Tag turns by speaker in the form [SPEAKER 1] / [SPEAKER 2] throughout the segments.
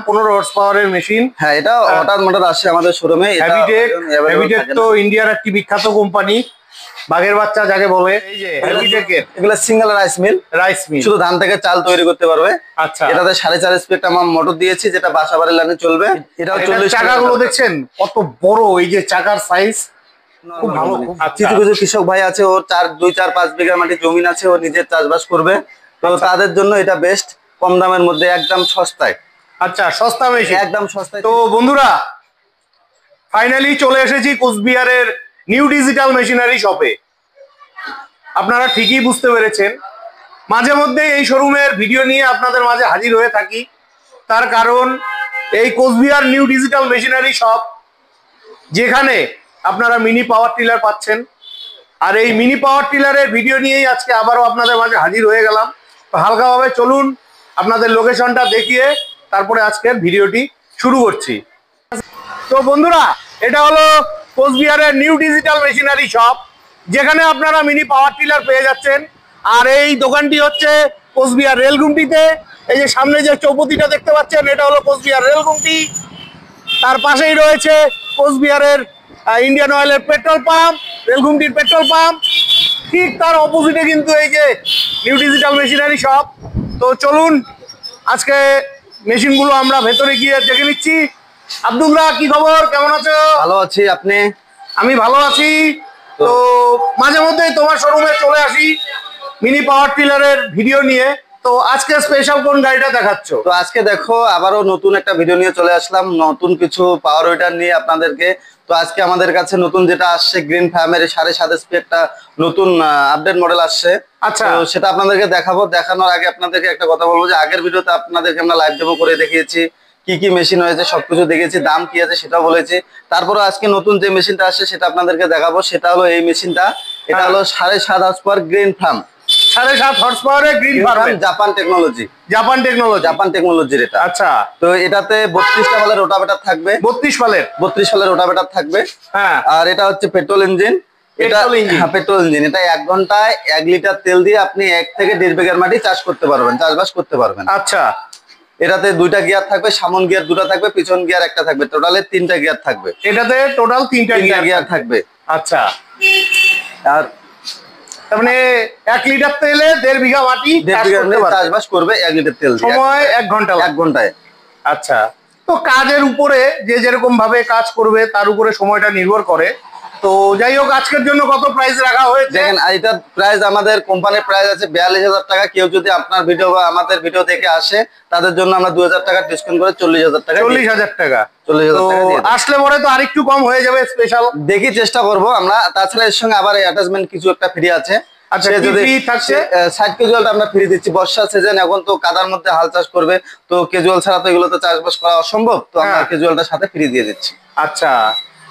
[SPEAKER 1] 15 horse পাওয়ারের machine.
[SPEAKER 2] হ্যাঁ, এটা হঠাৎ মোটর আসে আমাদের শোরুমে।
[SPEAKER 1] হ্যাভিটেক তো ইন্ডিয়ার একটি বিখ্যাত কোম্পানি, বাঘের বাচ্চা যাকে বলে। এই যে হ্যাভিটেকের
[SPEAKER 2] এগুলো সিঙ্গেল রাইস মিল, শুধু ধান থেকে চাল তৈরি করতে পারবে।
[SPEAKER 1] আচ্ছা,
[SPEAKER 2] এটাতে 4.5 স্পিড আমার মোটর দিয়েছি, যেটা বাসাবাড়ির লাইনে চলবে। এটা 40
[SPEAKER 1] চাকাগুলো দেখছেন কত বড়, এই যে চাকার সাইজ খুব ভালো।
[SPEAKER 2] কিছু কিছু কৃষক ভাই আছে, ওর 2-4-5 বিঘা মাটি জমি আছে, ও নিজের চাষবাস করবে, তো তাদের জন্য এটা বেস্ট, কম দামের মধ্যে, একদম সস্তায়।
[SPEAKER 1] আচ্ছা, সস্তা মেশিন,
[SPEAKER 2] একদম সস্তায়।
[SPEAKER 1] তো বন্ধুরা ফাইনালি চলে এসেছি কোচবিহারের নিউ ডিজিটাল মেশিনারি শপে। আপনারা ঠিকই বুঝতে পেরেছেন, মাঝে মধ্যে এই শোরুমের ভিডিও নিয়ে আপনাদের মাঝে হাজির হয়ে থাকি। তার কারণ এই Coochbehar new digital machinery shop, যেখানে আপনারা মিনি পাওয়ার টিলার পাচ্ছেন। আর এই মিনি পাওয়ার টিলারের ভিডিও নিয়েই আজকে আবারও আপনাদের মাঝে হাজির হয়ে গেলাম। তো হালকাভাবে চলুন আপনাদের লোকেশনটা দেখিয়ে তারপরে আজকের ভিডিওটি শুরু করছি। তো বন্ধুরা, এটা হলো কোচবিহারের নিউ ডিজিটাল মেশিনারি শপ, যেখানে আপনারা মিনি পাওয়ার টিলার পেয়ে যাচ্ছেন। আর এই দোকানটি হচ্ছে কোচবিহার রেলগুমটিতে। এই যে সামনে যে চৌপতিটা দেখতে পাচ্ছেন, এটা হলো কোচবিহার রেলগুমটি। তার পাশেই রয়েছে কোচবিহারের ইন্ডিয়ান অয়েলের পেট্রোল পাম্প, রেলগুমটির পেট্রোল পাম্প। ঠিক তার অপোজিটে কিন্তু এই যে নিউ ডিজিটাল মেশিনারি শপ। তো চলুন আজকে মেশিনগুলো আমরা ভেতরে গিয়ে দেখে নিচ্ছি। আব্দুল্লাহ, কি খবর, কেমন আছো?
[SPEAKER 2] ভালো আছি, আপনি?
[SPEAKER 1] আমি ভালো আছি। তো মাঝে মধ্যেই তোমার শোরুমে চলে আসি মিনি পাওয়ার টিলারের ভিডিও নিয়ে। তো আজকে স্পেশাল কোন গাড়িটা দেখাচ্ছ?
[SPEAKER 2] তো আজকে দেখো আবারও নতুন একটা ভিডিও নিয়ে চলে আসলাম, নতুন কিছু পাওয়ার উইডার নিয়ে আপনাদেরকে। তো আজকে আমাদের কাছে নতুন যেটা আসছে, গ্রিন ফার্মের 7.5 স্পিড একটা নতুন আপডেট মডেল আসছে।
[SPEAKER 1] আচ্ছা,
[SPEAKER 2] তো সেটা আপনাদেরকে দেখাবো। দেখানোর আগে আপনাদেরকে একটা কথা বলবো, যে আগের ভিডিওতে আপনাদেরকে আমরা লাইভ ডেমো করে দেখিয়েছি, কি কি মেশিন হয়েছে সবকিছু দেখেছি, দাম কি আছে সেটাও বলেছি। তারপরে আজকে নতুন যে মেশিনটা আসছে সেটা আপনাদেরকে দেখাবো। সেটা হলো এই মেশিনটা, এটা হলো 7.5 horse power green farm,
[SPEAKER 1] 7.5 horse পাওয়ারের green farm,
[SPEAKER 2] Japan technology, Japan টেকনোলজির এটা।
[SPEAKER 1] আচ্ছা,
[SPEAKER 2] তো এটাতে 32টা ফালের রোটাভেটর থাকবে,
[SPEAKER 1] 32 ফালের
[SPEAKER 2] রোটাভেটর থাকবে।
[SPEAKER 1] হ্যাঁ,
[SPEAKER 2] আর এটা হচ্ছে পেট্রোল ইঞ্জিন। পেট্রোল ইঞ্জিন, এটা 1 ঘন্টায় 1 লিটার তেল দিয়ে আপনি 1 থেকে 1.5 বিঘার মাটি চাষবাস করতে পারবেন।
[SPEAKER 1] আচ্ছা,
[SPEAKER 2] এটাতে 2টা গিয়ার থাকবে, সামন গিয়ার 2টা থাকবে, পিছন গিয়ার 1টা থাকবে, টোটালে 3টা গিয়ার থাকবে।
[SPEAKER 1] এটাতে টোটাল 3টা
[SPEAKER 2] গিয়ার থাকবে।
[SPEAKER 1] আচ্ছা,
[SPEAKER 2] আর
[SPEAKER 1] তার মানে 1 লিটার তেলে 1.5 বিঘা মাটি
[SPEAKER 2] চাষবাস করবে 1 লিটার তেল দিয়ে।
[SPEAKER 1] সময় 1 ঘন্টায়। আচ্ছা, তো কাজের উপরে যে যেরকম ভাবে কাজ করবে তার উপরে সময়টা নির্ভর করে। তো যাই হোক, আজকের জন্য কত প্রাইস রাখা হয়েছে?
[SPEAKER 2] দেখেন, এটার প্রাইস আমাদের কোম্পানির প্রাইস আছে 42,000 টাকা। কেউ যদি আপনার ভিডিও বা আমাদের ভিডিও দেখে আসে, তাদের জন্য আমরা 2,000 টাকা ডিসকাউন্ট করে 40,000 টাকা।
[SPEAKER 1] 40,000 টাকা আসলে পরে তো আরেকটু কম হয়ে যাবে। স্পেশাল দেখি
[SPEAKER 2] চেষ্টা করবো আমরা। তাছাড়া এর সঙ্গে আবার অ্যাটাচমেন্ট কিছু একটা ফ্রি আছে।
[SPEAKER 1] আচ্ছা, যদি থাকছে
[SPEAKER 2] সাইড ক্যাজুয়ালটা আমরা ফ্রি দিচ্ছি। বর্ষা সিজন, এখন তো কাদার মধ্যে হাল চাষ করবে, তো ক্যাজুয়াল ছাড়া তো এগুলো তো চাষবাস করা অসম্ভব, তো আমরা ক্যাজুয়ালটার সাথে ফ্রি দিয়ে দিচ্ছি।
[SPEAKER 1] আচ্ছা,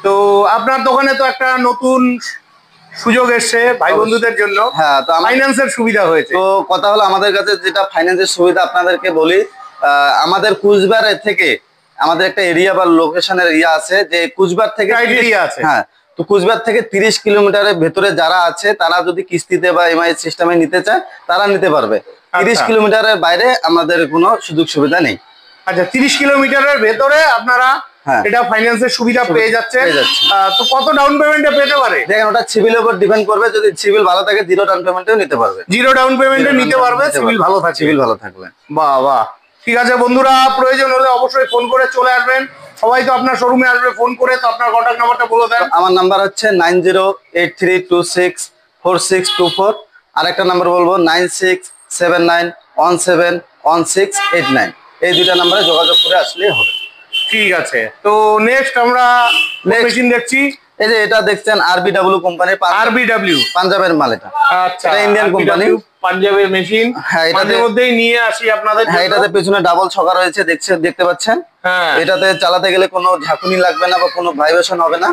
[SPEAKER 1] তো আপনার দোকানে তো একটা নতুন সুযোগ এসছে ভাই বন্ধুদের জন্য।
[SPEAKER 2] হ্যাঁ, তো
[SPEAKER 1] ফাইন্যান্সের সুবিধা হয়েছে।
[SPEAKER 2] তো কথা হলো, আমাদের কাছে যেটা ফাইন্যান্সের সুবিধা আপনাদেরকে বলি, আমাদের কুচবিহার থেকে আমাদের একটা এরিয়া বা লোকেশনের আছে, যে কুচবিহার থেকে
[SPEAKER 1] আছে।
[SPEAKER 2] হ্যাঁ, তো কুচবিহার থেকে 30 কিলোমিটারের ভেতরে যারা আছে, তারা যদি কিস্তিতে বা ইএমআই সিস্টেমে নিতে চায়, তারা নিতে পারবে। 30 কিলোমিটারের বাইরে আমাদের কোনো সুযোগ সুবিধা নেই।
[SPEAKER 1] আচ্ছা, 30 কিলোমিটারের ভেতরে আপনারা এটা ফাইন্যান্সের সুবিধা পেয়ে যাচ্ছে। তো কত ডাউন পেমেন্টে পেতে পারে?
[SPEAKER 2] দেখেন, ওটা সিভিলের উপর ডিপেন্ড করবে। যদি সিভিল ভালো থাকে, 0 ডাউন পেমেন্টেও নিতে পারবে।
[SPEAKER 1] 0 ডাউন পেমেন্টে নিতে পারবে, সিভিল ভালো থাকবে। বাহ বাহ, ঠিক আছে বন্ধুরা, প্রয়োজন হলে অবশ্যই ফোন করে চলে আসবেন। সবাই তো আপনার শোরুমে আসবে ফোন করে, তো আপনার কন্টাক্ট নাম্বারটা বলে দেন।
[SPEAKER 2] আমার নাম্বার হচ্ছে 9083264624। আর একটা নাম্বার বলবো 9679171689। এই দুইটা নাম্বারে যোগাযোগ করে আসলে হবে।
[SPEAKER 1] ঠিক আছে, তো নেক্সট আমরা মেশিন দেখছি।
[SPEAKER 2] এই যে এটা দেখছেন আরবিডব্লিউ কোম্পানির, পাঞ্জাবের মাল। এটা
[SPEAKER 1] আচ্ছা,
[SPEAKER 2] এটা ইন্ডিয়ান কোম্পানি,
[SPEAKER 1] পাঞ্জাবের মেশিন।
[SPEAKER 2] হ্যাঁ,
[SPEAKER 1] এটার মধ্যেই নিয়ে আসি আপনাদের।
[SPEAKER 2] হ্যাঁ, এটাতে পেছনে ডাবল ছকা রয়েছে, দেখতে পাচ্ছেন।
[SPEAKER 1] হ্যাঁ,
[SPEAKER 2] এটাতে চালাতে গেলে কোনো ঝাঁকুনি লাগবে না বা কোনো ভাইব্রেশন হবে না।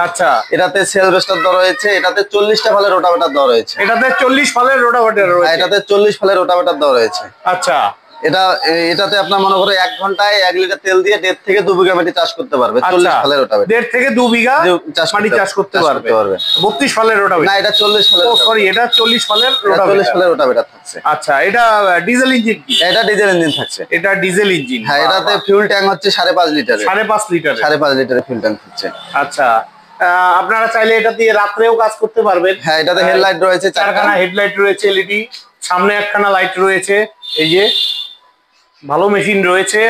[SPEAKER 1] আচ্ছা,
[SPEAKER 2] এটাতে সেল বেস্টার দেওয়া রয়েছে, এটাতে 40টা ফালের রোটাভেটর দেওয়া রয়েছে।
[SPEAKER 1] এটাতে 40 ফালের রোটাভেটর রয়েছে।
[SPEAKER 2] এটাতে 40 ফালের রোটাভেটর দেওয়া রয়েছে।
[SPEAKER 1] আচ্ছা,
[SPEAKER 2] এটাতে আপনার মনে করো 1 ঘন্টায় 1 লিটার তেল দিয়ে 1.5 থেকে 2 বিঘা মাটি চাষ করতে পারবে। 40 ফালের রোটাভেটার।
[SPEAKER 1] 1.5 থেকে 2 বিঘা মাটি চাষ করতে পারবে। 32 ফালের রোটাভেটার।
[SPEAKER 2] না, এটা 40 ফালের।
[SPEAKER 1] সরি, এটা 40 ফালের রোটাভেটার।
[SPEAKER 2] 40 ফালের রোটাভেটার থাকছে।
[SPEAKER 1] আচ্ছা, এটা ডিজেল ইঞ্জিন কি?
[SPEAKER 2] এটা ডিজেল ইঞ্জিন থাকছে।
[SPEAKER 1] এটা ডিজেল ইঞ্জিন।
[SPEAKER 2] হ্যাঁ, এটাতে ফিউল ট্যাঙ্ক হচ্ছে 5.5 লিটার।
[SPEAKER 1] 5.5 লিটার।
[SPEAKER 2] 5.5 লিটারের ফিউল ট্যাঙ্ক থাকছে।
[SPEAKER 1] আচ্ছা, আপনারা চাইলে এটা দিয়ে রাত্রেও কাজ করতে পারবেন।
[SPEAKER 2] হ্যাঁ, এটাতে হেডলাইট রয়েছে,
[SPEAKER 1] 4খানা হেডলাইট রয়েছে এলইডি, সামনে 1খানা লাইট রয়েছে। এই যে ভালো মেশিন রয়েছে,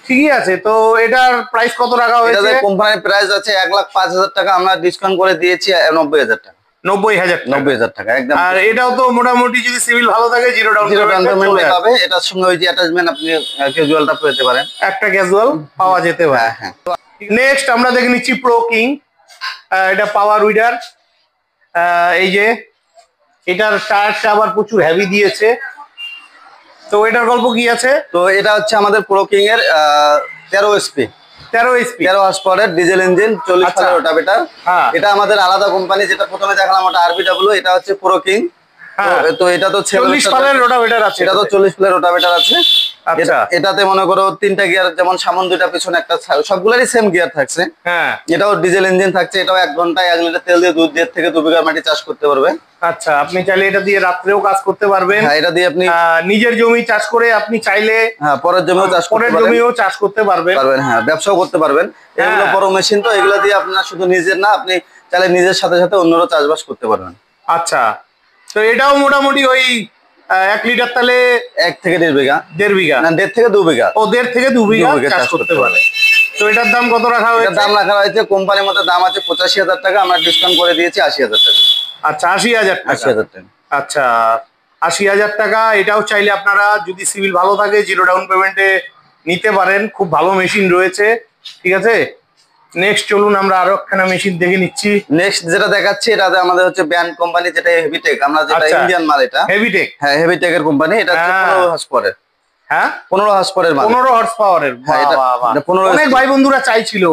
[SPEAKER 1] ঠিকই আছে। তো এটার প্রাইস কত রাখা হয়েছে?
[SPEAKER 2] এটাতে কোম্পানির প্রাইস আছে 1,05,000 টাকা, আমরা ডিসকাউন্ট করে দিয়েছি 90,000 টাকা।
[SPEAKER 1] 90,000
[SPEAKER 2] টাকা একদম।
[SPEAKER 1] আর এটাও তো মোটামুটি যদি সিভিল ভালো থাকে জিরো ডাউন
[SPEAKER 2] পেমেন্ট পাবে। এটার সঙ্গে ওই যে অ্যাটাচমেন্ট আপনি ক্যাজুয়ালটা পেতে পারেন,
[SPEAKER 1] একটা ক্যাজুয়াল পাওয়া যেতে পারে।
[SPEAKER 2] হ্যাঁ।
[SPEAKER 1] নেক্সট আমরা দেখে নিচ্ছি প্রো কিং। এটা পাওয়ার উইডার। এই যে এটার টায়ারটা আবার প্রচুর হেভি দিয়েছে। তো এটার গল্প কি আছে?
[SPEAKER 2] তো এটা হচ্ছে আমাদের প্রো কিং এর 13 এসপি 13 হর্স পাওয়ারের ডিজেল ইঞ্জিন, 40 ফালের রোটাভেটার। এটা আমাদের আলাদা কোম্পানি, যেটা প্রথমে দেখালাম ওটা আরবিডব্লিউ, এটা হচ্ছে প্রো কিং। তো এটা তো
[SPEAKER 1] 40 ফালের রোটাভেটার আছে।
[SPEAKER 2] এটা তো 40 ফালের রোটাভেটার আছে। আচ্ছা, এটাতে মনে করো 3টা গিয়ার, যেমন সামন 2টা পিছনে একটা, সবগুলোরই সেম গিয়ার থাকছে। হ্যাঁ, এটাও ডিজেল ইঞ্জিন থাকছে। এটাও 1 ঘন্টায় 1 লিটার তেল দিয়ে 1.5 থেকে 2 বিঘা মাটি চাষ করতে পারবে।
[SPEAKER 1] আচ্ছা, আপনি চাইলে এটা দিয়ে রাত্রেও কাজ করতে পারবেন।
[SPEAKER 2] হ্যাঁ, এটা দিয়ে আপনি
[SPEAKER 1] নিজের জমি চাষ করে আপনি চাইলে
[SPEAKER 2] পরের জমিও চাষ করতে
[SPEAKER 1] পারবেন।
[SPEAKER 2] হ্যাঁ, ব্যবসাও করতে পারবেন। এগুলো বড় মেশিন, তো এগুলো দিয়ে আপনার শুধু নিজের না, আপনি চাইলে নিজের সাথে সাথে অন্যরও চাষবাস করতে পারবেন।
[SPEAKER 1] আচ্ছা, তো এটাও মোটামুটি ওই 1 লিটার তাহলে
[SPEAKER 2] 1 থেকে 1.5 বিঘা।
[SPEAKER 1] 1.5 বিঘা
[SPEAKER 2] না, 1.5 থেকে 2 বিঘা।
[SPEAKER 1] ও, 1.5 থেকে 2 বিঘা চাষ করতে পারে। তো এটার দাম কত রাখা হয়েছে?
[SPEAKER 2] দাম রাখা হয়েছে কোম্পানির মধ্যে দাম আছে 85,000 টাকা, আমরা ডিসকাউন্ট করে দিয়েছি 80,000 টাকা।
[SPEAKER 1] আচ্ছা, 80,000 টাকা। আচ্ছা, 80,000 টাকা। এটাও চাইলে আপনারা যদি সিভিল ভালো থাকে জিরো ডাউন পেমেন্টে নিতে পারেন। খুব ভালো মেশিন রয়েছে, ঠিক আছে। নেক্সট চলুন আমরা আরো একখানা মেশিন দেখে নিচ্ছি।
[SPEAKER 2] নেক্সট যেটা দেখাচ্ছি এটাতে আমাদের হচ্ছে ব্র্যান্ড কোম্পানি, যেটা হেভিটেক, আমরা যেটা ইন্ডিয়ান মাল। এটা
[SPEAKER 1] হেভিটেক।
[SPEAKER 2] হ্যাঁ, হেভিটেক এর কোম্পানি। এটা হচ্ছে 15 হর্স পাওয়ারের।
[SPEAKER 1] হ্যাঁ,
[SPEAKER 2] 15 হর্স পাওয়ারের মাল।
[SPEAKER 1] 15 হর্স পাওয়ারের। অনেক ভাই বন্ধুরা চাইছিল,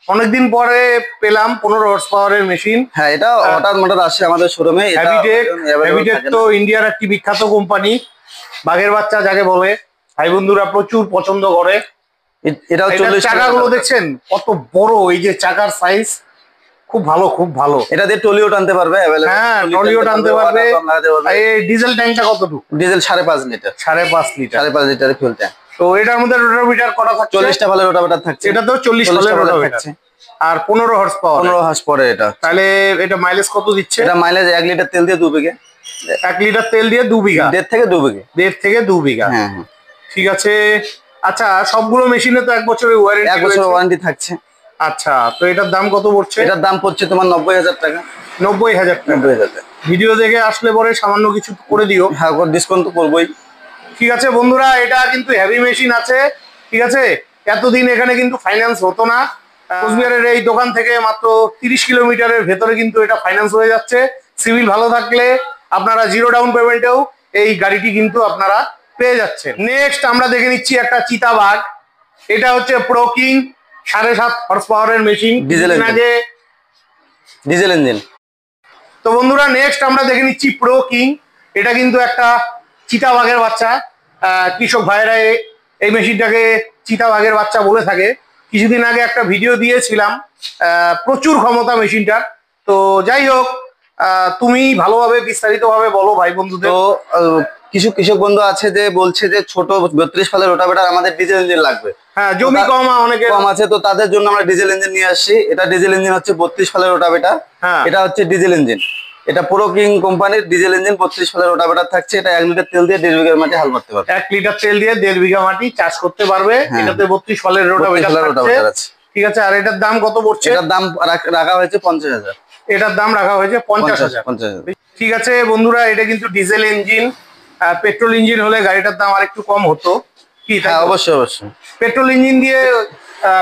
[SPEAKER 1] অনেকদিন পরে পেলাম 15 হর্স পাওয়ারের মেশিন।
[SPEAKER 2] হ্যাঁ, এটা হঠাৎ মঠাৎ আসে আমাদের শোরুমে।
[SPEAKER 1] হেভিটেক তো ইন্ডিয়ার একটি বিখ্যাত কোম্পানি, বাঘের বাচ্চা যাকে বলে। ভাই বন্ধুরা প্রচুর পছন্দ করে।
[SPEAKER 2] এটাও 40
[SPEAKER 1] চাকাগুলো দেখছেন কত বড়, এই যে চাকার সাইজ খুব ভালো, খুব ভালো।
[SPEAKER 2] এটা দিয়ে টলিও টানতে পারবে।
[SPEAKER 1] হ্যাঁ, টলিও টানতে পারবে। এই ডিজেল ট্যাঙ্কটা কতটুকু?
[SPEAKER 2] Diesel 5.5 litre.
[SPEAKER 1] 5.5 লিটার।
[SPEAKER 2] 5.5 লিটারের ফুয়েল ট্যাঙ্ক।
[SPEAKER 1] তো এটার মধ্যে রোটাভেটার করা থাকছে
[SPEAKER 2] 40টা ফালের রোটাভেটার থাকছে।
[SPEAKER 1] এটা তো 40 ফালের রোটাভেটার থাকছে। আর 15 হর্স পাওয়ার।
[SPEAKER 2] 15 horse power. এটা
[SPEAKER 1] তাহলে এটা মাইলেজ কত দিচ্ছে?
[SPEAKER 2] এটা মাইলেজ 1 লিটার তেল দিয়ে 2 বিঘা।
[SPEAKER 1] 1 লিটার তেল দিয়ে 2 বিঘা।
[SPEAKER 2] 1.5 থেকে 2 বিঘা।
[SPEAKER 1] 1.5 থেকে 2 বিঘা।
[SPEAKER 2] হ্যাঁ,
[SPEAKER 1] ঠিক আছে। আচ্ছা, সবগুলো মেশিনে তো 1 বছরের ওয়ারেন্টি।
[SPEAKER 2] 1 বছরের ওয়ারেন্টি থাকছে।
[SPEAKER 1] আচ্ছা, তো এটার দাম কত পড়ছে?
[SPEAKER 2] এটার দাম পড়ছে তোমার 90,000 টাকা।
[SPEAKER 1] 90,000 টাকা।
[SPEAKER 2] 90,000 টাকা।
[SPEAKER 1] ভিডিও দেখে আসলে পরে সামান্য কিছু করে দিও।
[SPEAKER 2] হ্যাঁ, ডিসকাউন্ট তো করবোই।
[SPEAKER 1] ঠিক আছে বন্ধুরা, এটা কিন্তু হেভি মেশিন আছে, ঠিক আছে। এতদিন এখানে কিন্তু ফাইন্যান্স হতো না। কোচবিহারের এই দোকান থেকে মাত্র 30 কিলোমিটারের ভেতরে কিন্তু এটা ফাইন্যান্স হয়ে যাচ্ছে। সিভিল ভালো থাকলে আপনারা জিরো ডাউন পেমেন্টেও এই গাড়িটি কিন্তু আপনারা পেয়ে যাচ্ছেন। নেক্সট আমরা দেখে নিচ্ছি একটা চিতাবাঘ। এটা হচ্ছে প্রো কিং 7.5 হর্স পাওয়ারের মেশিন,
[SPEAKER 2] ডিজেল ইঞ্জিন।
[SPEAKER 1] তো বন্ধুরা নেক্সট আমরা দেখে নিচ্ছি প্রো কিং। এটা কিন্তু একটা চিতাবাঘের বাচ্চা। কৃষক ভাইরা এই মেশিনটাকে চিতাবাঘের বাচ্চা বলে থাকে। কিছুদিন আগে একটা ভিডিও দিয়েছিলাম, প্রচুর ক্ষমতা মেশিনটার। তো যাই হোক, তুমি ভালোভাবে বিস্তারিত ভাবে বলো ভাই বন্ধুদের।
[SPEAKER 2] তো কিছু কৃষক বন্ধু আছে যে বলছে যে ছোট 32 ফালের রোটাভেটার আমাদের ডিজেল ইঞ্জিন লাগবে।
[SPEAKER 1] হ্যাঁ, জমি কম, অনেকে
[SPEAKER 2] কম আছে, তো তাদের জন্য আমরা ডিজেল ইঞ্জিন নিয়ে আসছি। এটা ডিজেল ইঞ্জিন হচ্ছে 32 ফালের রোটাভেটার। এটা হচ্ছে ডিজেল ইঞ্জিন। এটা প্রো কিং কোম্পানির ডিজেল ইঞ্জিন, 32 ফালের রোটাভেটার থাকছে। এটা 1 লিটার তেল দিয়ে 1.5 বিঘা মাটি হাল করতে পারবে।
[SPEAKER 1] 1 লিটার তেল দিয়ে 1.5 বিঘা মাটি চাষ করতে পারবে। এটাতে 32 ফালের রোটাভেটার আছে, ঠিক আছে। আর এটার দাম কত পড়ছে?
[SPEAKER 2] এটার দাম রাখা হয়েছে 50,000।
[SPEAKER 1] এটার দাম রাখা হয়েছে 50,000। ঠিক আছে বন্ধুরা, এটা কিন্তু ডিজেল ইঞ্জিন। পেট্রোল ইঞ্জিন হলে গাড়িটার দাম আরেকটু কম হতো। কি?
[SPEAKER 2] হ্যাঁ, অবশ্যই অবশ্যই।
[SPEAKER 1] পেট্রোল ইঞ্জিন দিয়ে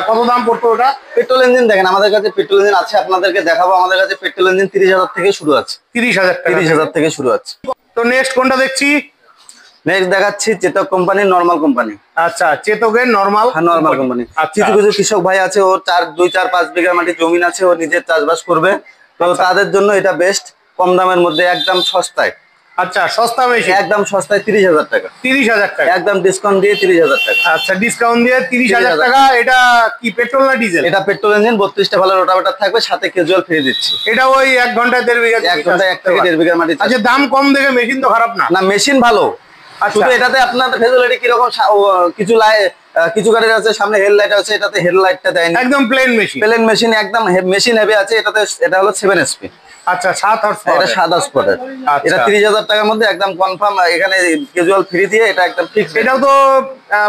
[SPEAKER 1] কত দাম পড়তো ওটা?
[SPEAKER 2] পেট্রোল ইঞ্জিন দেখেন, আমাদের কাছে পেট্রোল ইঞ্জিন আছে, আপনাদেরকে দেখাবো। আমাদের কাছে পেট্রোল ইঞ্জিন 30,000 থেকে শুরু আছে।
[SPEAKER 1] 30,000
[SPEAKER 2] থেকে শুরু আছে।
[SPEAKER 1] তো নেক্সট কোনটা দেখছি?
[SPEAKER 2] নেক্সট দেখাচ্ছি চেতক কোম্পানির নরমাল কোম্পানি।
[SPEAKER 1] আচ্ছা, চেতকের নরমাল
[SPEAKER 2] কোম্পানি। কিছু কিছু কৃষক ভাই আছে, ওর 2-4-5 বিঘা মাটি জমিন আছে, ও নিজের চাষবাস করবে। তো তাদের জন্য এটা বেস্ট, কম দামের মধ্যে একদম সস্তায়।
[SPEAKER 1] আচ্ছা, সস্তা মেশিন,
[SPEAKER 2] একদম সস্তায় 30,000 টাকা।
[SPEAKER 1] 30,000 টাকা
[SPEAKER 2] একদম ডিসকাউন্ট দিয়ে 30,000 টাকা।
[SPEAKER 1] আচ্ছা, ডিসকাউন্ট দিয়ে 30,000 টাকা। এটা কি পেট্রোল না ডিজেল?
[SPEAKER 2] এটা পেট্রোল ইঞ্জিন, 32টা ভালো রোটাভেটার থাকবে, সাথে ক্যাজুয়াল ফ্রি দিচ্ছি।
[SPEAKER 1] এটা ওই 1 ঘন্টায় 1.5 বিঘা?
[SPEAKER 2] 1 ঘন্টায় 1 থেকে 1.5 বিঘা মাটি।
[SPEAKER 1] আচ্ছা, দাম কম দেখে মেশিন তো খারাপ না?
[SPEAKER 2] না, মেশিন ভালো। শুধু এটাতে আপনার ফেসিলিটি কিরকম, কিছু কিছু গাড়ির আছে সামনে হেডলাইট আছে, এটাতে হেডলাইটটা দেয়নি।
[SPEAKER 1] একদম প্লেন মেশিন?
[SPEAKER 2] প্লেন মেশিন, একদম মেশিন হেভি আছে এটাতে। এটা হলো 7 এসপি।
[SPEAKER 1] আচ্ছা, 7 হর্স পাওয়ার।
[SPEAKER 2] এটা 7 হর্স পাওয়ার। এটা 30,000 টাকার মধ্যে একদম কনফার্ম। এখানে ক্যাজুয়াল ফ্রি দিয়ে এটা একদম ফিক্সড।
[SPEAKER 1] এটাও তো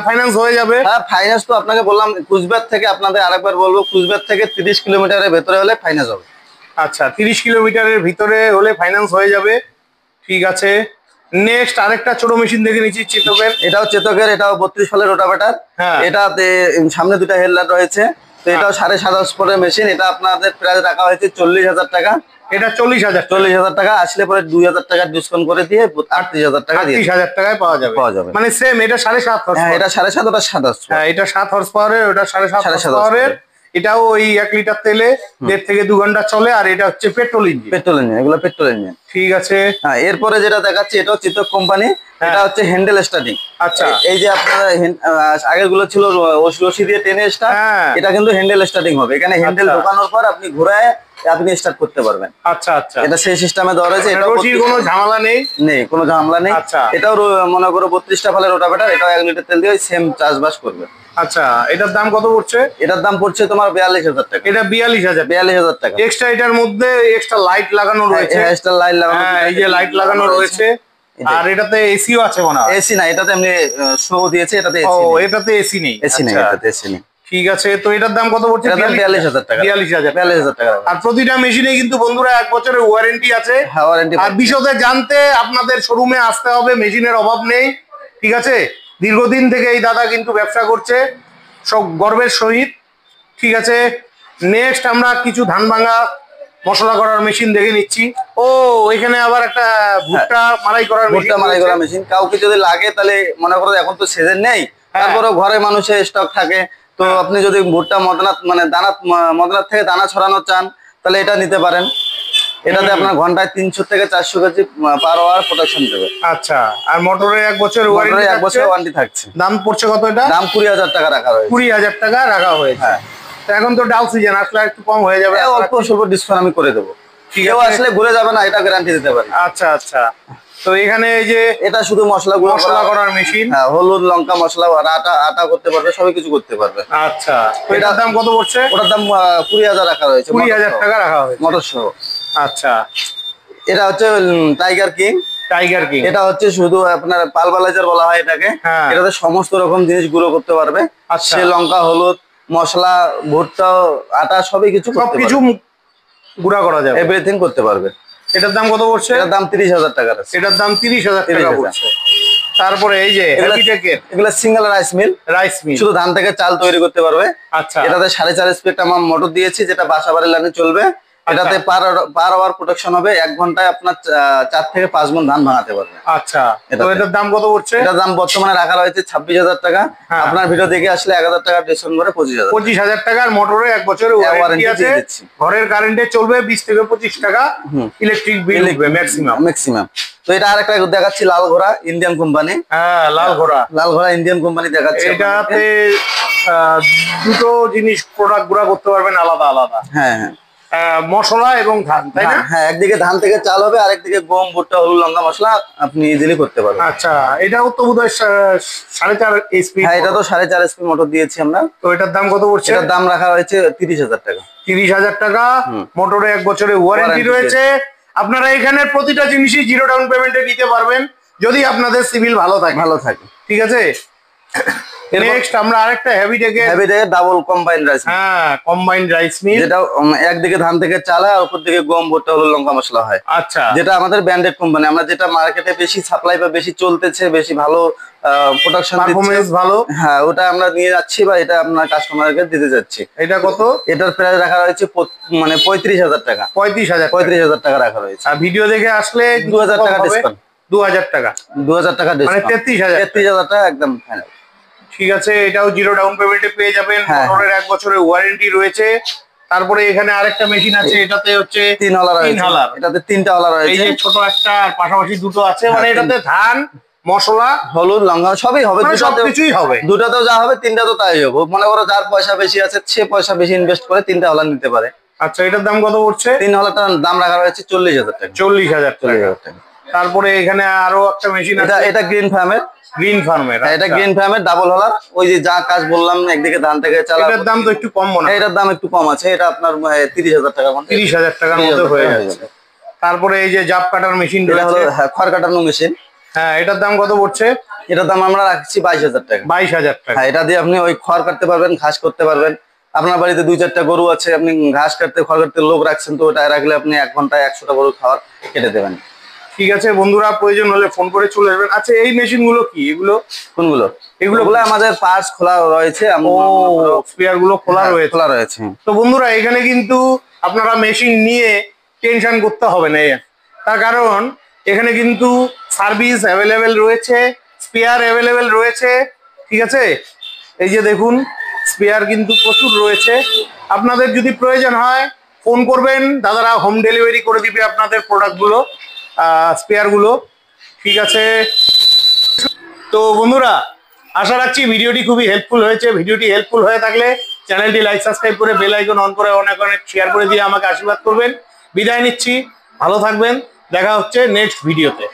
[SPEAKER 1] ফাইন্যান্স হয়ে যাবে?
[SPEAKER 2] হ্যাঁ, ফাইন্যান্স তো আপনাকে বললাম কুচবিহার থেকে, আপনাদের আরেকবার বলবো, কুচবিহার থেকে 30 কিলোমিটারের ভেতরে হলে ফাইন্যান্স হবে।
[SPEAKER 1] আচ্ছা, 30 কিলোমিটারের ভিতরে হলে ফাইন্যান্স হয়ে যাবে, ঠিক আছে। নেক্সট আরেকটা ছোট মেশিন দেখে নিচ্ছি, চেতকের।
[SPEAKER 2] এটাও চেতকের, এটাও 32 ফলের রোটাভেটার। এটাতে সামনে দুটা হেডলাইট রয়েছে। তো এটাও 7.5 হর্স পাওয়ারের মেশিন। এটা আপনাদের প্রাইস রাখা হয়েছে 40,000 টাকা।
[SPEAKER 1] এটা 40,000
[SPEAKER 2] টাকা। আসলে পরে 2,000 টাকা ডিসকাউন্ট করে দিয়ে 38,000 টাকা দিয়ে
[SPEAKER 1] 30,000 টাকায় পাওয়া যাবে। মানে সেম, এটা 7.5 হর্স।
[SPEAKER 2] হ্যাঁ, এটা 7.5, ওটা 7 হর্স।
[SPEAKER 1] হ্যাঁ, এটা 7 হর্স পাওয়ারের, ওটা 7.5 হর্স পাওয়ারের। এটাও ওই 1 লিটার তেলে 1.5 থেকে 2 ঘন্টা চলে। আর এটা হচ্ছে পেট্রোল ইঞ্জিন।
[SPEAKER 2] পেট্রোল ইঞ্জিন, এগুলো পেট্রোল ইঞ্জিন।
[SPEAKER 1] ঠিক আছে।
[SPEAKER 2] হ্যাঁ, এরপরে যেটা দেখাচ্ছি এটাও চিতক কোম্পানি। এটা হচ্ছে হ্যান্ডেল স্টার্টিং।
[SPEAKER 1] আচ্ছা,
[SPEAKER 2] এই যে আপনার আগের গুলো ছিল রশি দিয়ে টেনে স্টার্ট, এটা কিন্তু হ্যান্ডেল স্টার্টিং হবে। এখানে হ্যান্ডেল ঢোকানোর পর আপনি ঘুরায় আপনি স্টার্ট করতে পারবেন।
[SPEAKER 1] আচ্ছা আচ্ছা,
[SPEAKER 2] এটা সেই সিস্টেমে দেওয়া রয়েছে। এটা
[SPEAKER 1] কোনো ঝামেলা নেই?
[SPEAKER 2] নেই, কোনো ঝামেলা নেই। এটাও মনে করো 32টা ফলের রোটাভেটার। এটাও 1 লিটার তেল দিয়ে সেম চাষবাস করবে।
[SPEAKER 1] আচ্ছা, এটার দাম কত পড়ছে?
[SPEAKER 2] এটার দাম পড়ছে তোমার 42,000 টাকা।
[SPEAKER 1] এটা 42,000
[SPEAKER 2] টাকা।
[SPEAKER 1] এক্সট্রা এটার মধ্যে এক্সট্রা লাইট লাগানো রয়েছে।
[SPEAKER 2] এক্সট্রা লাইট লাগানো,
[SPEAKER 1] এই যে লাইট লাগানো রয়েছে। আর এটাতে এসিও আছে মনে হয়?
[SPEAKER 2] এসি না, এটাতে এমনি শো দিয়েছে, এটাতে এসি
[SPEAKER 1] ও,
[SPEAKER 2] নেই।
[SPEAKER 1] এটাতে এসি নেই?
[SPEAKER 2] এসি নেই, এটাতে এসি নেই।
[SPEAKER 1] ঠিক আছে। তো এটার দাম কত পড়ছে?
[SPEAKER 2] 42,000 টাকা।
[SPEAKER 1] 42,000
[SPEAKER 2] টাকা।
[SPEAKER 1] আর প্রতিটা মেশিনে কিন্তু বন্ধুরা 1 বছরের ওয়ারেন্টি আছে।
[SPEAKER 2] হ্যাঁ, ওয়ারেন্টি।
[SPEAKER 1] আর বিশদে জানতে আপনাদের শোরুমে আসতে হবে, মেশিনের অভাব নেই, ঠিক আছে। দীর্ঘদিন থেকে এই দাদা কিন্তু ব্যবসা করছে সব গর্বের সহিত, ঠিক আছে। নেক্সট আমরা কিছু ধান ভাঙা মশলা করার মেশিন দেখে নিচ্ছি। ও, এখানে আবার একটা ভুট্টা মারাই করার
[SPEAKER 2] মেশিন। কাউকে যদি লাগে তাহলে মনে করো এখন তো সিজন নেই, তারপরেও ঘরে মানুষের স্টক থাকে, তো আপনি যদি ভুট্টা মদনাত মানে মদনাত থেকে দানা ছড়ানো চান তাহলে এটা নিতে পারেন। এটাতে আপনার ঘন্টায় 300 থেকে 400 কেজি পার আওয়ার প্রোডাকশন দেবে।
[SPEAKER 1] আচ্ছা, আর মোটরে 1 বছর
[SPEAKER 2] ওয়ারেন্টি থাকছে।
[SPEAKER 1] দাম পড়ছে কত? এটা
[SPEAKER 2] দাম 20,000 টাকা রাখা হয়েছে।
[SPEAKER 1] 20,000 টাকা রাখা হয়েছে। হ্যাঁ, এখন তো ডাল সিজন, আসলে একটু কম হয়ে যাবে।
[SPEAKER 2] অল্প স্বল্প ডিসকাউন্ট আমি করে দেবো। কেউ আসলে ঘুরে যাবে না, এটা গ্যারান্টি দিতে পারি।
[SPEAKER 1] আচ্ছা আচ্ছা। তো এখানে এই যে
[SPEAKER 2] এটা শুধু মশলা
[SPEAKER 1] করার মেশিন।
[SPEAKER 2] হ্যাঁ, হলুদ, লঙ্কা, মশলা, আটা করতে পারবে, সবই কিছু করতে পারবে।
[SPEAKER 1] আচ্ছা, এটার দাম কত পড়ছে?
[SPEAKER 2] ওটার দাম 20,000 রাখা হয়েছে।
[SPEAKER 1] 20,000 টাকা রাখা হয়েছে
[SPEAKER 2] মোটর সহ।
[SPEAKER 1] আচ্ছা,
[SPEAKER 2] এটা হচ্ছে টাইগার কিং। এটা হচ্ছে শুধু আপনার পালবালাইজার বলা হয় এটাকে। এটাতে সমস্ত রকম জিনিস গুঁড়ো করতে পারবে। সে লঙ্কা, হলুদ, মশলা, ভুট্টা, আটা সবই কিছু
[SPEAKER 1] গুঁড়া করা যাবে,
[SPEAKER 2] এভরিথিং করতে পারবে।
[SPEAKER 1] এটার দাম কত পড়ছে?
[SPEAKER 2] এটার দাম 30,000 টাকা।
[SPEAKER 1] এটার দাম 30,000 টাকা পড়ছে। তারপরে এই যে
[SPEAKER 2] এগুলা সিঙ্গেল রাইস মিল, শুধু ধান থেকে চাল তৈরি করতে পারবে।
[SPEAKER 1] আচ্ছা,
[SPEAKER 2] এটাতে 4.5 এসপি একটা মোটর দিয়েছি, যেটা বাসা বাড়ির লাইনে চলবে। এটাতে পার আওয়ার প্রোডাকশন হবে 1 ঘন্টায় আপনার 4 থেকে 5 মণ ধান ভাঙাতে পারবে।
[SPEAKER 1] আচ্ছা, তো এটার দাম কত পড়ছে?
[SPEAKER 2] এটার দাম বর্তমানে রাখা রয়েছে 26,000 টাকা। আপনার ভিডিও দেখে আসলে 1,000 টাকা ডিসকাউন্ট করে
[SPEAKER 1] 25,000 টাকার মোটরে 1 বছরের ওয়ারেন্টি আছে। ঘরের কারেন্টে চলবে 20 থেকে 25 টাকা ইলেকট্রিক বিল উঠবে
[SPEAKER 2] ম্যাক্সিমাম। তো এটা আরেকটা দেখাচ্ছি, লাল ঘোড়া ইন্ডিয়ান কোম্পানি।
[SPEAKER 1] হ্যাঁ, লাল ঘোড়া
[SPEAKER 2] ইন্ডিয়ান কোম্পানি দেখাচ্ছি।
[SPEAKER 1] এটাতে দুটো জিনিস প্রোডাক্ট গুঁড়া করতে পারবেন আলাদা আলাদা।
[SPEAKER 2] হ্যাঁ হ্যাঁ,
[SPEAKER 1] মশলা এবং ধান, তাই না?
[SPEAKER 2] হ্যাঁ, একদিকে ধান থেকে চাল হবে, আরেকদিকে গম, ভুট্টা, হলুদ, লঙ্কা, মশলা আপনি ইজিলি করতে পারবেন।
[SPEAKER 1] আচ্ছা, এটাও তো বোধহয় 4.5 এসপি।
[SPEAKER 2] হ্যাঁ, এটা তো 4.5 এসপি মোটর দিয়েছি আমরা।
[SPEAKER 1] তো এটার দাম কত পড়ছে?
[SPEAKER 2] এটার দাম রাখা হয়েছে 30,000 টাকা।
[SPEAKER 1] 30,000 টাকা। মোটরে 1 বছরের ওয়ারেন্টি রয়েছে। আপনারা এখানে প্রতিটা জিনিসই 0 ডাউন পেমেন্টে নিতে পারবেন যদি আপনাদের সিভিল ভালো থাকে। ঠিক আছে। নেক্সট আমরা আরেকটা হেভি টেকে
[SPEAKER 2] ডাবল কম্বাইন্ড রাইস।
[SPEAKER 1] হ্যাঁ, কম্বাইন্ড রাইস মিল,
[SPEAKER 2] যেটা একদিকে ধান থেকে চাল হয় আর উপর দিকে গম, ভুট্টা, হলুদ, লঙ্কা, মশলা হয়।
[SPEAKER 1] আচ্ছা,
[SPEAKER 2] যেটা আমাদের ব্র্যান্ডেড কোম্পানি। আমরা যেটা মার্কেটে বেশি সাপ্লাই বা বেশি চলতেছে, বেশি ভালো প্রোডাকশন
[SPEAKER 1] পারফরম্যান্স ভালো,
[SPEAKER 2] হ্যাঁ, ওটা আমরা নিয়ে যাচ্ছি বা এটা আপনার কাস্টমারকে দিতে যাচ্ছি।
[SPEAKER 1] এটা কত?
[SPEAKER 2] এটার প্রাইস রাখা রয়েছে মানে 35,000 টাকা।
[SPEAKER 1] 35,000
[SPEAKER 2] টাকা রাখা রয়েছে।
[SPEAKER 1] আর ভিডিও দেখে আসলে
[SPEAKER 2] 2,000 টাকা ডিসকাউন্ট।
[SPEAKER 1] 2,000 টাকা
[SPEAKER 2] ডিসকাউন্ট, মানে 33,000 টাকা একদম ফাইনাল।
[SPEAKER 1] ঠিক আছে, এটাও 0 ডাউন পেমেন্টে পেয়ে যাবেন। মোটরের 1 বছরের ওয়ারেন্টি রয়েছে। তারপরে এখানে আরেকটা মেশিন আছে, এটাতে হচ্ছে
[SPEAKER 2] 3 হলা রয়েছে,
[SPEAKER 1] 3 হলার,
[SPEAKER 2] এটাতে 3টা হলা রয়েছে,
[SPEAKER 1] এই যে ছোট একটা আর পাশাপাশি দুটো আছে, মানে এটাতে ধান, মশলা,
[SPEAKER 2] হলুদ, লঙ্কা সবই হবে,
[SPEAKER 1] মানে সবকিছুই হবে।
[SPEAKER 2] দুটাতেও যা হবে তিনটাতেও তাই হবে। মনে করো যার পয়সা বেশি আছে সে পয়সা বেশি ইনভেস্ট করে 3টা হলা নিতে পারে।
[SPEAKER 1] আচ্ছা, এটার দাম কত পড়ছে?
[SPEAKER 2] 3 হলাটার দাম রাখা রয়েছে 40,000 টাকা।
[SPEAKER 1] 40,000 টাকা।
[SPEAKER 2] 40,000 টাকা।
[SPEAKER 1] তারপরে এখানে আরো একটা মেশিন আছে,
[SPEAKER 2] এটা গ্রিন ফার্মের,
[SPEAKER 1] গ্রিন ফার্মের।
[SPEAKER 2] এটা গ্রিন ফার্মের ডাবল হলার, ওই যে যা কাজ বললাম একদিকে ধান থেকে চালা,
[SPEAKER 1] এটার দাম তো একটু কম মনে হয়।
[SPEAKER 2] এটার দাম একটু কম আছে, এটা আপনার 30,000 টাকার মধ্যে,
[SPEAKER 1] 30,000 টাকার মধ্যে হয়ে যাচ্ছে। তারপরে এই যে জাব কাটার মেশিন
[SPEAKER 2] এটা হলো
[SPEAKER 1] রয়েছে,
[SPEAKER 2] খড় কাটানো মেশিন।
[SPEAKER 1] হ্যাঁ, এটার দাম কত পড়ছে?
[SPEAKER 2] এটার দাম আমরা রাখছি 22,000 টাকা।
[SPEAKER 1] 22,000 টাকা।
[SPEAKER 2] হ্যাঁ, এটা দিয়ে আপনি ওই খড় কাটতে পারবেন, ঘাস করতে পারবেন। আপনার বাড়িতে 2-4টা গরু আছে, আপনি ঘাস কাটতে খড় কাটতে লোক রাখছেন, তো ওটা রাখলে আপনি 1 ঘন্টায় 100টা গরু খাওয়ার কেটে দেবেন।
[SPEAKER 1] ঠিক আছে বন্ধুরা, প্রয়োজন হলে ফোন করে চলে আসবেন। আচ্ছা, এই মেশিন গুলো কি? এগুলো
[SPEAKER 2] কোনগুলো? এগুলো আমাদের পার্টস খোলা রয়েছে,
[SPEAKER 1] স্পেয়ার গুলো খোলা রয়েছে।
[SPEAKER 2] খোলা রয়েছে।
[SPEAKER 1] তো বন্ধুরা, এখানে কিন্তু আপনারা মেশিন নিয়ে টেনশন করতে হবে না, তার কারণ এখানে কিন্তু সার্ভিস অ্যাভেলেবেল রয়েছে, স্পেয়ার অ্যাভেলেবেল রয়েছে। ঠিক আছে, এই যে দেখুন, স্পেয়ার কিন্তু প্রচুর রয়েছে। আপনাদের যদি প্রয়োজন হয় ফোন করবেন, দাদারা হোম ডেলিভারি করে দিবে আপনাদের প্রোডাক্টগুলো, স্পেয়ারগুলো। ঠিক আছে, তো বন্ধুরা, আশা রাখছি ভিডিওটি খুবই হেল্পফুল হয়েছে। ভিডিওটি হেল্পফুল হয়ে থাকলে চ্যানেলটি লাইক, সাবস্ক্রাইব করে বেল আইকন অন করে অনেক অনেক শেয়ার করে দিয়ে আমাকে আশীর্বাদ করবেন। বিদায় নিচ্ছি, ভালো থাকবেন, দেখা হচ্ছে নেক্সট ভিডিওতে।